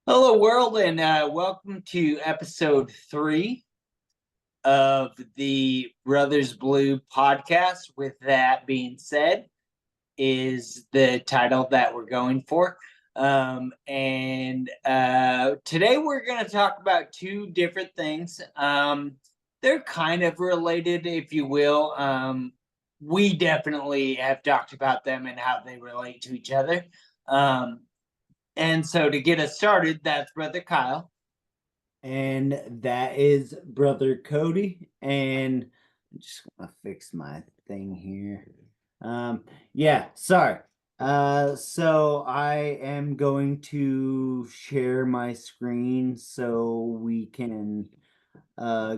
Hello, world, and welcome to episode 3 of the Brothers Blue podcast. With that being said, is the title that we're going for. And today we're going to talk about two different things. They're kind of related, if you will. We definitely have talked about them and how they relate to each other. And so to get us started, that's Brother Kyle. And that is Brother Cody. And I'm just gonna fix my thing here. Yeah, sorry. So I am going to share my screen so we can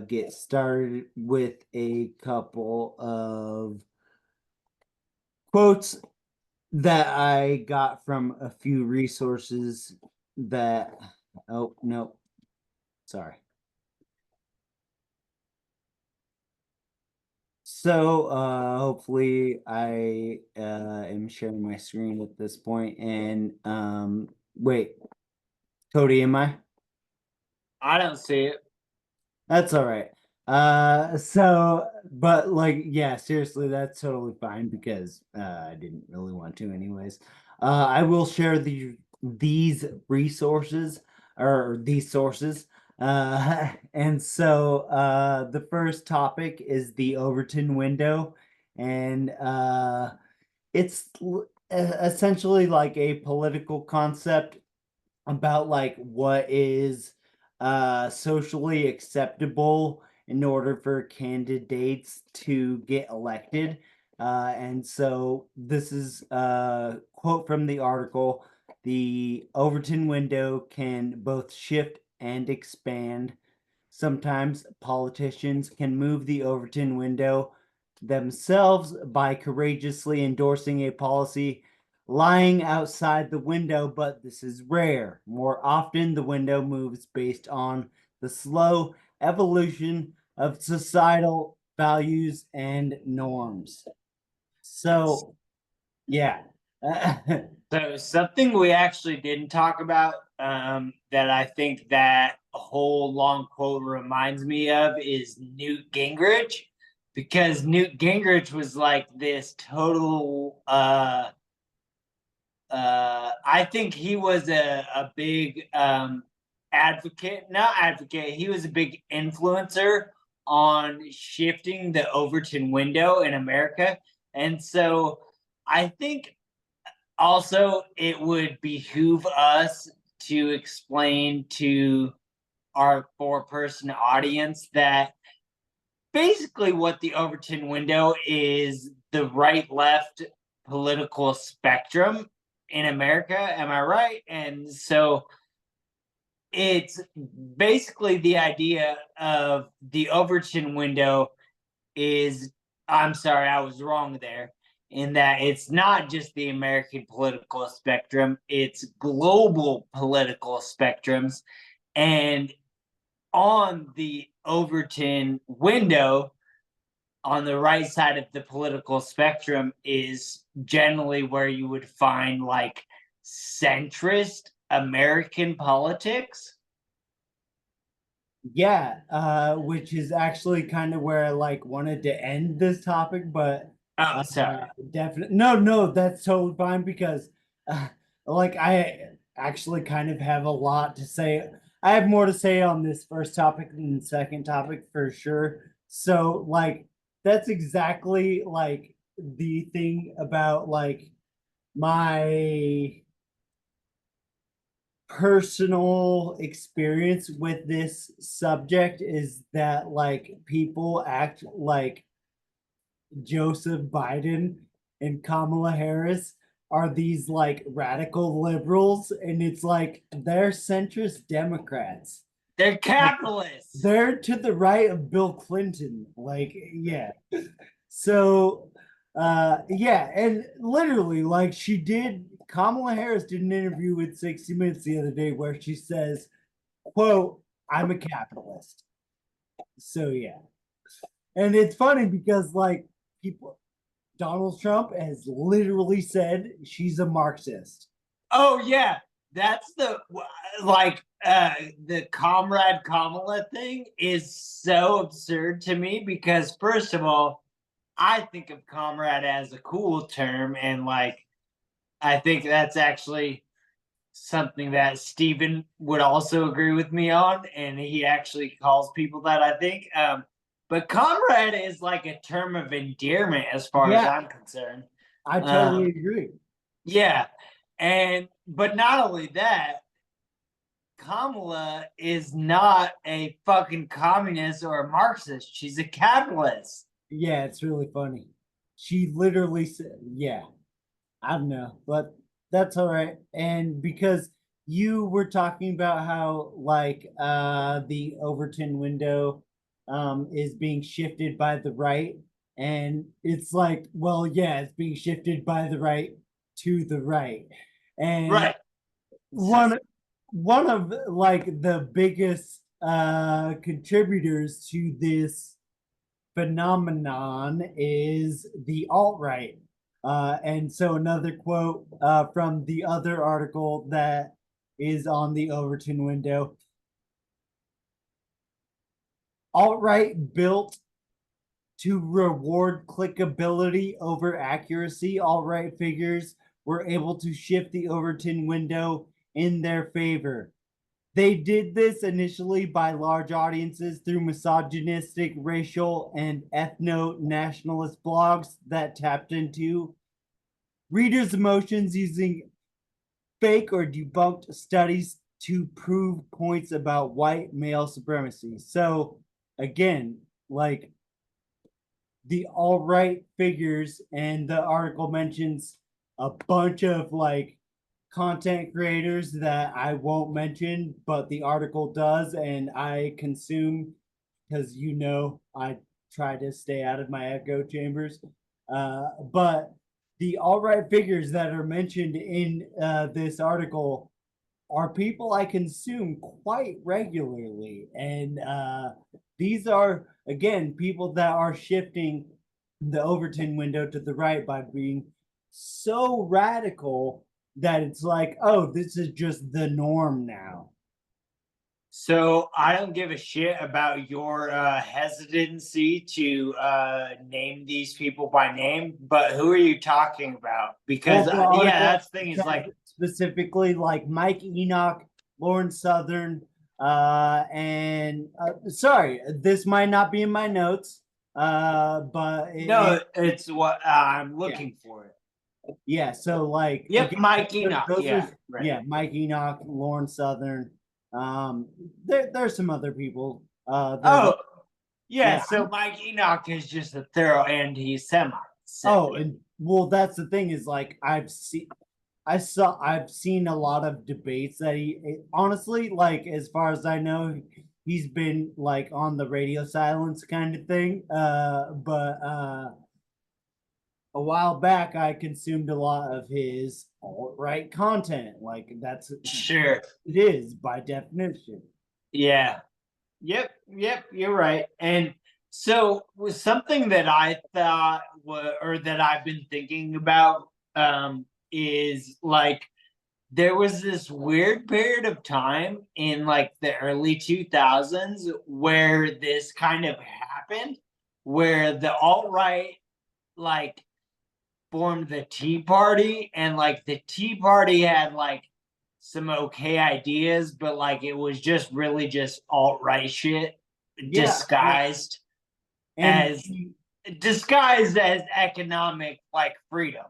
get started with a couple of quotes that I got from a few resources that oh no, sorry. So hopefully I am sharing my screen at this point. And wait, Cody, am I? I don't see it. That's all right. But like, yeah, seriously, that's totally fine because I didn't really want to anyways. I will share these resources or these sources. And so the first topic is the Overton window, and it's essentially like a political concept about like what is socially acceptable in order for candidates to get elected. And so this is a quote from the article. The Overton window can both shift and expand. Sometimes politicians can move the Overton window themselves by courageously endorsing a policy lying outside the window, but this is rare. More often, the window moves based on the slow evolution of societal values and norms. So, yeah. So something we actually didn't talk about that I think that whole long quote reminds me of is Newt Gingrich, because Newt Gingrich was like this total I think he was a big advocate, not advocate, he was a big influencer on shifting the Overton window in America. And so I think also it would behoove us to explain to our 4-person audience that basically what the Overton window is the right left political spectrum in America. Am I right? And so it's basically the idea of the Overton window is, I'm sorry, I was wrong there, in that it's not just the American political spectrum, it's global political spectrums. And on the Overton window, on the right side of the political spectrum, is generally where you would find like centrist American politics. Yeah, which is actually kind of where I like wanted to end this topic, but Oh, sorry. definitely no, that's totally fine because like I actually kind of have a lot to say. I have more to say on this first topic than the second topic for sure. So like that's exactly like the thing about like my personal experience with this subject is that like people act like Joseph Biden and Kamala Harris are these like radical liberals, and it's like they're centrist Democrats. They're capitalists. They're to the right of Bill Clinton. Like, yeah. So yeah, and literally like Kamala Harris did an interview with 60 Minutes the other day where she says, quote, I'm a capitalist. So yeah. And it's funny because like people Donald Trump has literally said she's a Marxist. Oh yeah, that's the Comrade Kamala thing is so absurd to me because first of all, I think of comrade as a cool term, and like I think that's actually something that Steven would also agree with me on, and he actually calls people that, I think. But comrade is like a term of endearment as far as Yeah, I'm concerned. I totally Um, agree. yeah. And but not only that, Kamala is not a fucking communist or a Marxist. She's a capitalist. Yeah, it's really funny. She literally said, yeah, I don't know, but that's all right. And because you were talking about how like the Overton window is being shifted by the right, and it's like, well, yeah, it's being shifted by the right to the right. And Right. one one of like the biggest contributors to this phenomenon is the alt-right. And so another quote from the other article that is on the Overton window. Alt-right built to reward clickability over accuracy. Alt-right figures were able to shift the Overton window in their favor. They did this initially by large audiences through misogynistic, racial, and ethno nationalist blogs that tapped into readers' emotions using fake or debunked studies to prove points about white male supremacy. So, again, like the alt right figures, and the article mentions a bunch of like content creators that I won't mention, but the article does, and I consume because I try to stay out of my echo chambers. But the alt right figures that are mentioned in this article are people I consume quite regularly. And these are, again, people that are shifting the Overton window to the right by being so radical that it's like, oh, this is just the norm now. So I don't give a shit about your hesitancy to name these people by name, but who are you talking about? Because Well, the yeah, article that's the thing is says like, specifically like Mike Enoch, Lauren Southern, and sorry, this might not be in my notes, but no, it's what I'm yeah, looking for it. yeah. So like Yep, again, Mike Enoch. those are Yeah, right. yeah, Mike Enoch, Lauren Southern. There's some other people. Oh, yeah. Yeah. So Mike Enoch is just a thorough anti-Semite. So Oh, and well, that's the thing is like I've seen a lot of debates that honestly, like as far as I know, he's been like on the radio silence kind of thing. But a while back I consumed a lot of his alt-right content. Like that's sure. it is by definition. Yeah. Yep, you're right. And so was something that I thought or that I've been thinking about is like there was this weird period of time in like the early 2000s where this kind of happened where the alt-right like formed the Tea Party, and like the Tea Party had like some okay ideas, but like it was just really just alt right shit Yeah, disguised and as disguised as economic like freedom.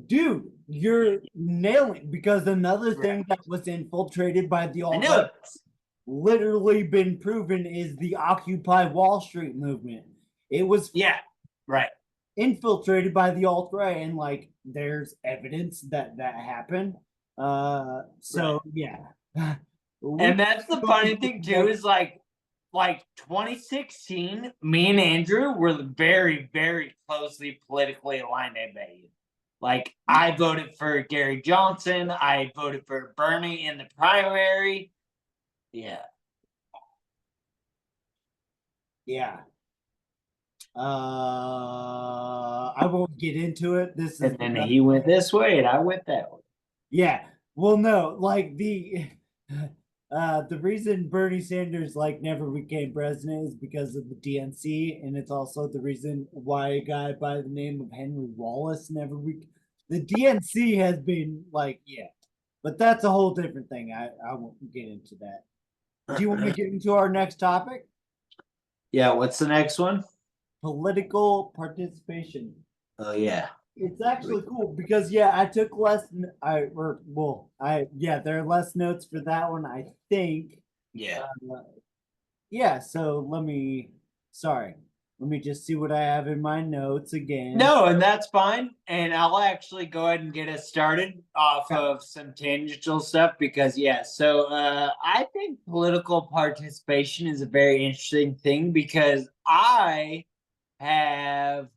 dude, you're nailing because another Right. thing that was infiltrated by the I alt know right this. literally been proven is the Occupy Wall Street movement. It was Yeah, right. infiltrated by the alt right, and like there's evidence that that happened. Right. So yeah, we And that's the funny thing too is like 2016, me and Andrew were very, very closely politically aligned, I bet you. Like I voted for Gary Johnson, I voted for Bernie in the primary. Yeah. yeah, I won't get into it. This is And then he went this way and I went that way. yeah. Well, no, like the reason Bernie Sanders like never became president is because of the DNC, and it's also the reason why a guy by the name of Henry Wallace never the DNC has been like, yeah, but that's a whole different thing. I won't get into that. Do you want to get into our next topic? Yeah, what's the next one? Political participation. Oh yeah. It's actually cool because yeah, I took less. I or well, I yeah, there are less notes for that one. I think. Yeah. Yeah. So Sorry. Let me just see what I have in my notes again. No, and that's fine. And I'll actually go ahead and get us started off Yeah. of some tangential stuff because, yeah, so I think political participation is a very interesting thing because I have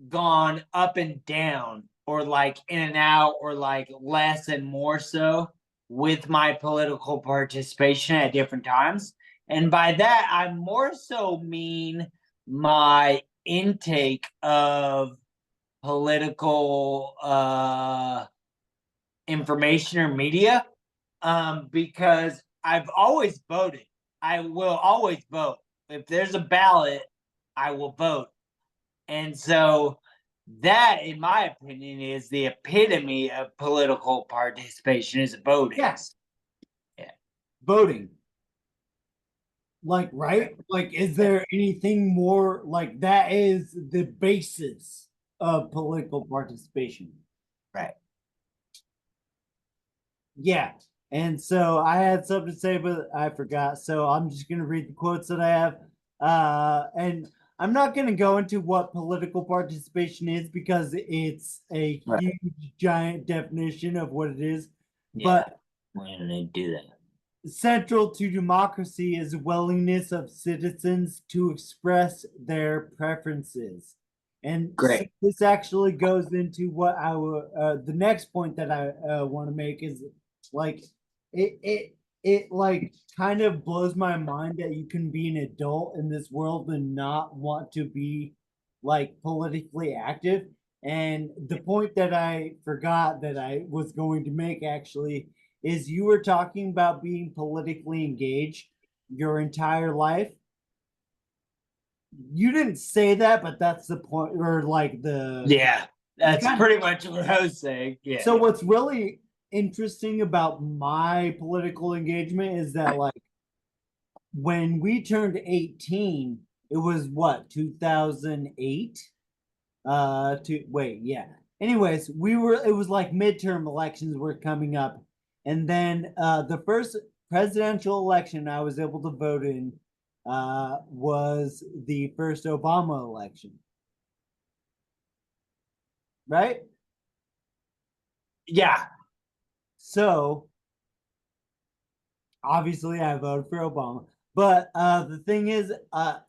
gone up and down or like in and out or like less and more so with my political participation at different times. And by that, I more so mean my intake of political information or media because I've always voted. I will always vote. If there's a ballot, I will vote. And so that, in my opinion, is the epitome of political participation is voting. Yes. Yeah. Voting. Like, right? Like, is there anything more like that is the basis of political participation? Right. Yeah. And so I had something to say, but I forgot. So I'm just going to read the quotes that I have. And I'm not going to go into what political participation is because it's a Right. huge, giant definition of what it is. Yeah. But Why do they do that? central to democracy is willingness of citizens to express their preferences. And so Great. this actually goes into what the next point that I want to make is like it like kind of blows my mind that you can be an adult in this world and not want to be like politically active. And the point that I forgot that I was going to make actually is you were talking about being politically engaged your entire life. You didn't say that, but that's the point, or like Yeah. That's kind of, pretty much what I was saying. Yeah. so what's really interesting about my political engagement is that like when we turned 18, it was what 2008 to wait, yeah. Anyways, it was like midterm elections were coming up. And then the first presidential election I was able to vote in was the first Obama election. Right? Yeah. So obviously I voted for Obama. But the thing is, I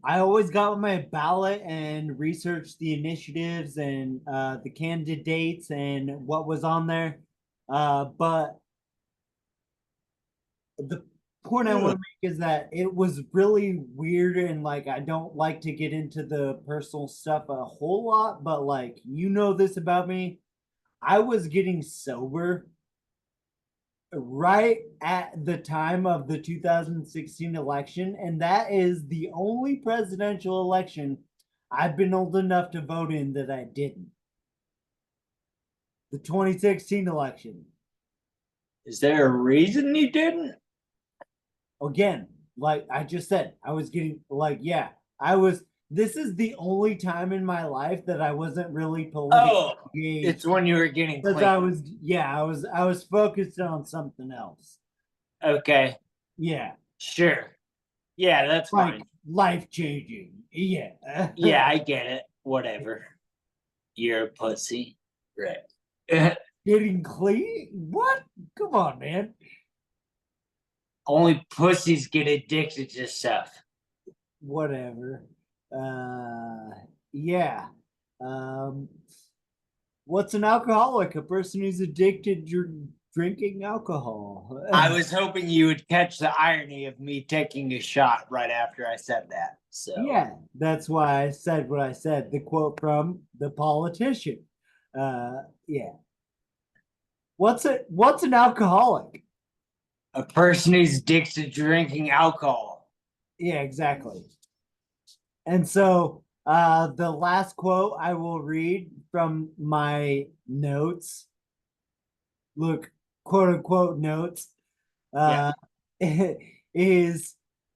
always got my ballot and researched the initiatives and the candidates and what was on there. But the point I want to make is that it was really weird and like I don't like to get into the personal stuff a whole lot, but like you know this about me. I was getting sober right at the time of the 2016 election, and that is the only presidential election I've been old enough to vote in that I didn't. The 2016 election. Is there a reason you didn't? Again, like I just said, I was getting like, yeah, I was. This is the only time in my life that I wasn't really politically Oh, engaged it's when you were getting because clean. I was focused on something else. Okay. Yeah. Sure. Yeah, that's Like fine. life changing. Yeah. Yeah, I get it. Whatever. You're a pussy. Right. Getting clean? What? Come on, man. Only pussies get addicted to stuff. Whatever. Uh yeah. Um what's an alcoholic? A person who's addicted drinking alcohol. I was hoping you would catch the irony of me taking a shot right after I said that. So Yeah, that's why I said what I said. The quote from the politician. Yeah. What's an alcoholic? a person who's addicted to drinking alcohol. Yeah, exactly. And so the last quote I will read from my notes. Look, quote unquote notes. Yeah. Uh is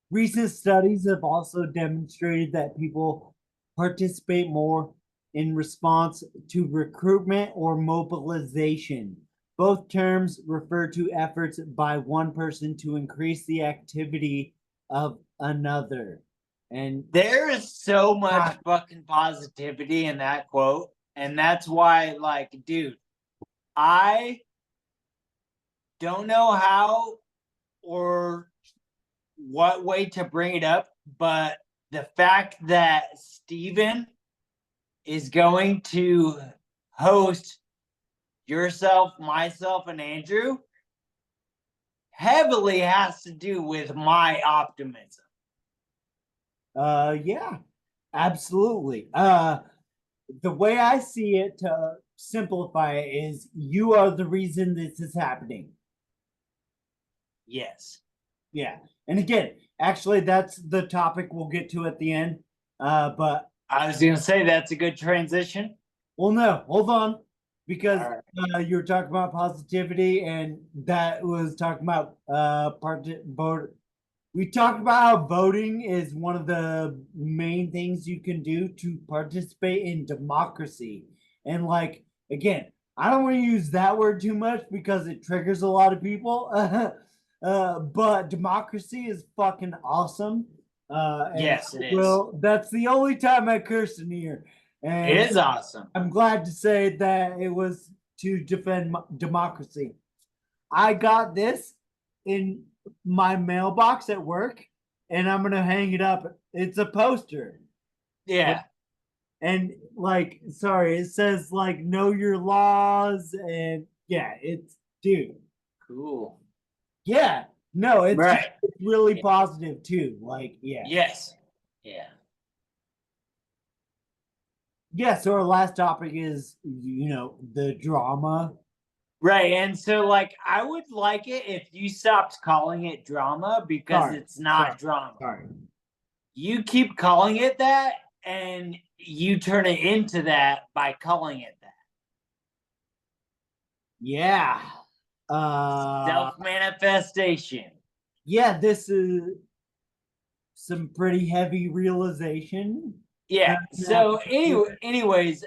recent studies have also demonstrated that people participate more in response to recruitment or mobilization. Both terms refer to efforts by one person to increase the activity of another. And There is so much God, fucking positivity in that quote. And that's why, like, dude, I don't know how or what way to bring it up, but the fact that Steven is going to host yourself, myself, and Andrew heavily has to do with my optimism. yeah, absolutely. The way I see it, to simplify it, is you are the reason this is happening. Yes. Yeah. And again, actually, that's the topic we'll get to at the end. But I was going to say that's a good transition. well, no, hold on, because All right. you were talking about positivity, and that was talking about vote. We talked about how voting is one of the main things you can do to participate in democracy. And like again, I don't want to use that word too much because it triggers a lot of people. But democracy is fucking awesome. And Yes, it is. well, that's the only time I cursed in here. It And is awesome. I'm glad to say that it was to defend democracy. I got this in my mailbox at work, and I'm gonna hang it up. It's a poster. Yeah. And like, sorry, it says like know your laws, and yeah, it's dude. Cool. Yeah, no, it's just Right. it's really Yeah. positive too. Like, yeah. Yes. Yeah. Yeah, so our last topic is the drama. Right. And so, like, I would like it if you stopped calling it drama because Sorry, it's sorry, not drama. sorry. You keep calling it that and you turn it into that by calling it that. Yeah. Self manifestation. Yeah, this is some pretty heavy realization. Yeah. That So, anyways,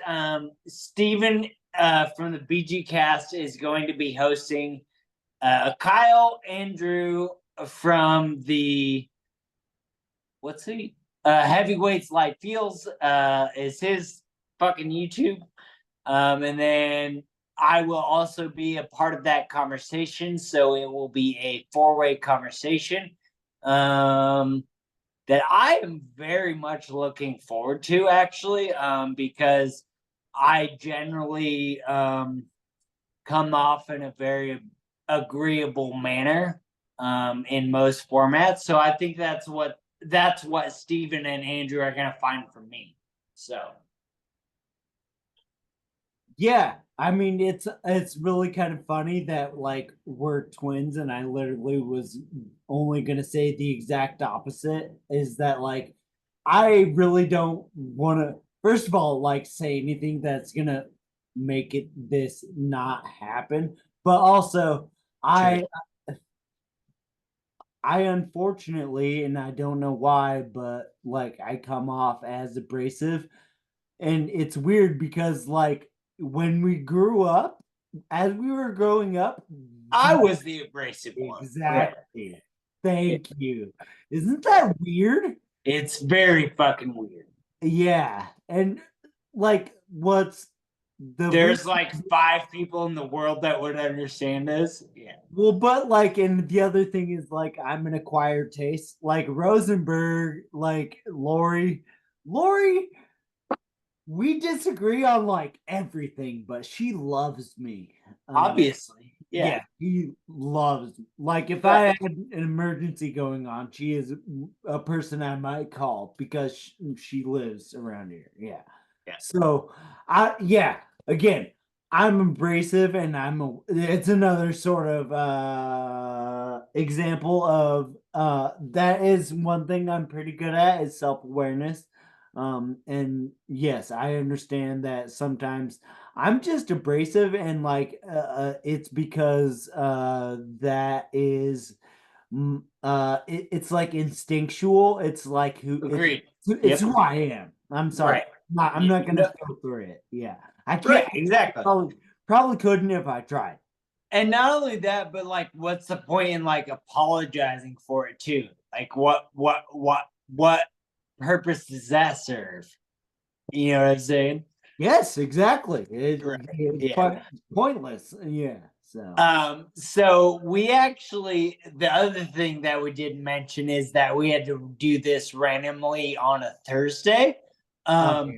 Steven from the BG cast is going to be hosting Kyle Andrew from the what's he heavyweights light feels is his fucking YouTube. And then I will also be a part of that conversation, so it will be a four-way conversation that I am very much looking forward to, actually, because I generally come off in a very agreeable manner in most formats. So I think that's what Steven and Andrew are gonna find from me. So yeah, I mean it's really kind of funny that like we're twins, and I literally was only gonna say the exact opposite. Is that like I really don't want to first of all like say anything that's gonna make it this not happen, but also true. I unfortunately, and I don't know why, but like I come off as abrasive. And it's weird because like when we grew up, as we were growing up, I was the abrasive one. Right. exactly. Thank you. Isn't that weird? It's very fucking weird. Yeah. And like what's the weird There's like five people in the world that would understand this. Yeah. well, but like, and the other thing is like I'm an acquired taste. Like Rosenberg, like Lori, we disagree on like everything, but she loves me. Obviously. Yeah. Yeah, he loves, like, if I Right. had an emergency going on, she is a person I might call because she lives around here. Yeah. Yeah. So, yeah, again, I'm abrasive and it's another sort of example of that is one thing I'm pretty good at is self-awareness. And yes, I understand that sometimes I'm just abrasive and like it's because that is it's like instinctual. It's like Agreed. it's Yep. who I am. I'm sorry. Right. I'm not gonna filter it. Yeah. I can't Right. Exactly. probably couldn't if I tried. And not only that, but like, what's the point in like apologizing for it too? Like, what purpose does that serve? You know what I'm saying? Yes, exactly. Right. It's Yeah. pointless. Yeah. So So we actually, the other thing that we didn't mention is that we had to do this randomly on a Thursday. Um, yeah.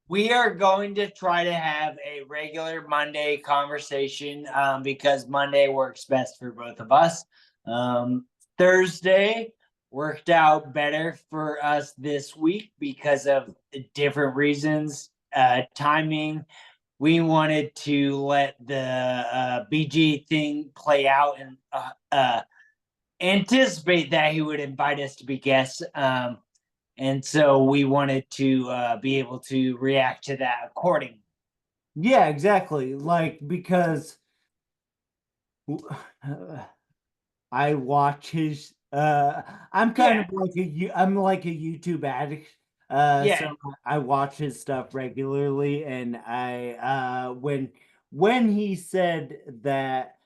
we are going to try to have a regular Monday conversation because Monday works best for both of us. Um, Thursday worked out better for us this week because of different reasons, timing. We wanted to let the BG thing play out and anticipate that he would invite us to be guests. And so we wanted to be able to react to that accordingly. Yeah, exactly. Like because I watch his I'm kind Yeah, of like I'm like a YouTube addict. yeah, So I watch his stuff regularly and I when he said that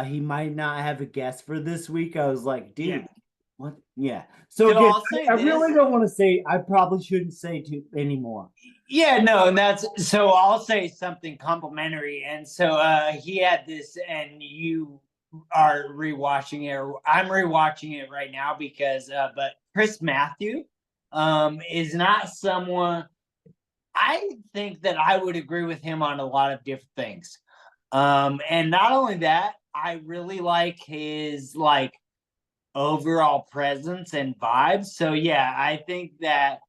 he might not have a guest for this week, I was like, yeah. dude, what? Yeah. So So again, I'll say I this. really don't want to say I probably shouldn't say too anymore. Yeah, no, and that's so I'll say something complimentary. And so he had this, and you are rewatching it, or I'm rewatching it right now because but Chris Matthew is not someone I think that I would agree with him on a lot of different things. And not only that, I really like his like overall presence and vibes. So yeah, I think that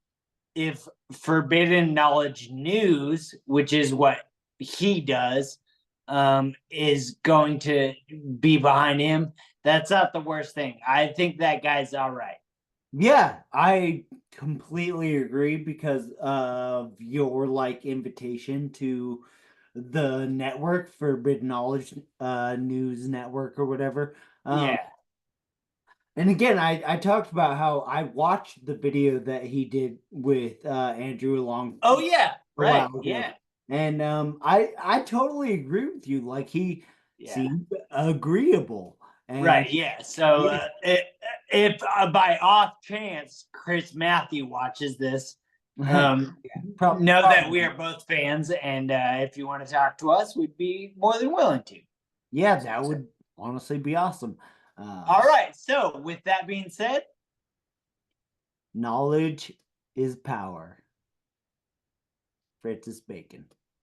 if Forbidden Knowledge News, which is what he does, is going to be behind him, that's not the worst thing. I think that guy's all right. Yeah, I completely agree because of your like invitation to the network, Forbidden Knowledge News Network or whatever. Um, Yeah. and again, I talked about how I watched the video that he did with Andrew along Oh yeah. a while Right. ago, Yeah. and I totally agree with you. Like he Yeah. seemed agreeable, and Right. Yeah. So yeah, if by off chance Chris Matthew watches this, um, yeah, know that probably we are not. both fans, and if you want to talk to us, we'd be more than willing to. Yeah, that So, would honestly be awesome. all Um, right. So with that being said, knowledge is power. Francis Bacon.